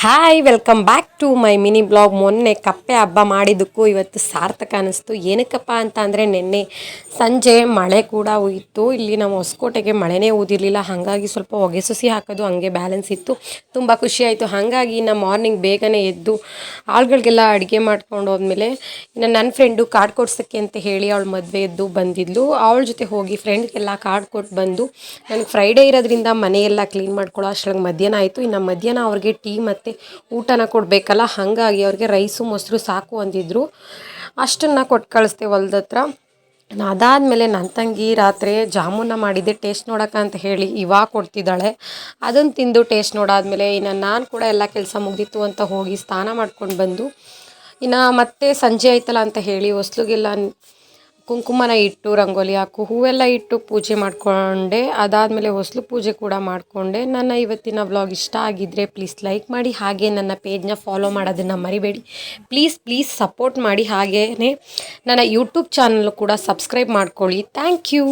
Hi welcome back to my mini blog. ಮೊನ್ನೆ ಕಪ್ಪೆ ಹಬ್ಬ ಮಾಡಿದ್ದಕ್ಕೂ ಇವತ್ತು ಸಾರ್ಥಕ ಅನ್ನಿಸ್ತು. ಏನಕ್ಕಪ್ಪ ಅಂತ ಅಂದರೆ ನಿನ್ನೆ ಸಂಜೆ ಮಳೆ ಕೂಡ ಹೋಯಿತು. ಇಲ್ಲಿ ನಾವು ಹೊಸಕೋಟೆಗೆ ಮಳೆನೇ ಊದಿರಲಿಲ್ಲ, ಹಾಗಾಗಿ ಸ್ವಲ್ಪ ಹೊಗೆ ಸುಸಿ ಹಾಕೋದು ಹಂಗೆ ಬ್ಯಾಲೆನ್ಸ್ ಇತ್ತು. ತುಂಬ ಖುಷಿಯಾಯಿತು. ಹಾಗಾಗಿ ನಮ್ಮ ಮಾರ್ನಿಂಗ್ ಬೇಗನೆ ಎದ್ದು ಆಳುಗಳಿಗೆಲ್ಲ ಅಡುಗೆ ಮಾಡ್ಕೊಂಡು ಹೋದ್ಮೇಲೆ ಇನ್ನು ನನ್ನ ಫ್ರೆಂಡು ಕಾರ್ಡ್ ಕೊಡ್ಸೋಕ್ಕೆ ಅಂತ ಹೇಳಿ ಅವಳು ಮದುವೆ ಎದ್ದು ಬಂದಿದ್ಲು. ಅವಳ ಜೊತೆ ಹೋಗಿ ಫ್ರೆಂಡ್ಗೆಲ್ಲ ಕಾರ್ಡ್ ಕೊಟ್ಟು ಬಂದು ನನಗೆ ಫ್ರೈಡೇ ಇರೋದ್ರಿಂದ ಮನೆಯೆಲ್ಲ ಕ್ಲೀನ್ ಮಾಡ್ಕೊಳ್ಳೋ ಅಷ್ಟೊಳಗೆ ಮಧ್ಯಾಹ್ನ ಆಯಿತು. ಇನ್ನು ಮಧ್ಯಾಹ್ನ ಅವ್ರಿಗೆ ಟೀ ಮತ್ತು ಊಟನ ಕೊಡಬೇಕಲ್ಲ, ಹಾಗಾಗಿ ಅವ್ರಿಗೆ ರೈಸು ಮೊಸರು ಸಾಕು ಅಂದಿದ್ರು. ಅಷ್ಟನ್ನು ಕೊಟ್ಟು ಕಳಿಸ್ದೆ ಹೊಲ್ದ ಹತ್ರ. ಅದಾದಮೇಲೆ ನನ್ನ ತಂಗಿ ರಾತ್ರಿ ಜಾಮೂನ ಮಾಡಿದ್ದೆ ಟೇಸ್ಟ್ ನೋಡೋಕೆ ಅಂತ ಹೇಳಿ ಇವಾಗ ಕೊಡ್ತಿದ್ದಾಳೆ. ಅದನ್ನು ತಿಂದು ಟೇಸ್ಟ್ ನೋಡಾದ್ಮೇಲೆ ಇನ್ನು ನಾನು ಕೂಡ ಎಲ್ಲ ಕೆಲಸ ಮುಗೀತು ಅಂತ ಹೋಗಿ ಸ್ನಾನ ಮಾಡ್ಕೊಂಡು ಬಂದು ಇನ್ನು ಮತ್ತೆ ಸಂಜೆ ಆಯ್ತಲ್ಲ ಅಂತ ಹೇಳಿ ಹೊಸ್ಲಿಗೆಲ್ಲ ಕುಂಕುಮನ ಇಟ್ಟು ರಂಗೋಲಿ ಹಾಕು ಹೂವೆಲ್ಲ ಇಟ್ಟು ಪೂಜೆ ಮಾಡಿಕೊಂಡೆ. ಅದಾದಮೇಲೆ ಹೊಸ್ಲು ಪೂಜೆ ಕೂಡ ಮಾಡಿಕೊಂಡೆ. ನನ್ನ ಇವತ್ತಿನ ವ್ಲಾಗ್ ಇಷ್ಟ ಆಗಿದ್ದರೆ ಪ್ಲೀಸ್ ಲೈಕ್ ಮಾಡಿ, ಹಾಗೆ ನನ್ನ ಪೇಜ್ನ ಫಾಲೋ ಮಾಡೋದನ್ನು ಮರಿಬೇಡಿ. ಪ್ಲೀಸ್ ಸಪೋರ್ಟ್ ಮಾಡಿ. ಹಾಗೆಯೇ ನನ್ನ ಯೂಟ್ಯೂಬ್ ಚಾನಲ್ ಕೂಡ ಸಬ್ಸ್ಕ್ರೈಬ್ ಮಾಡ್ಕೊಳ್ಳಿ. Thank you.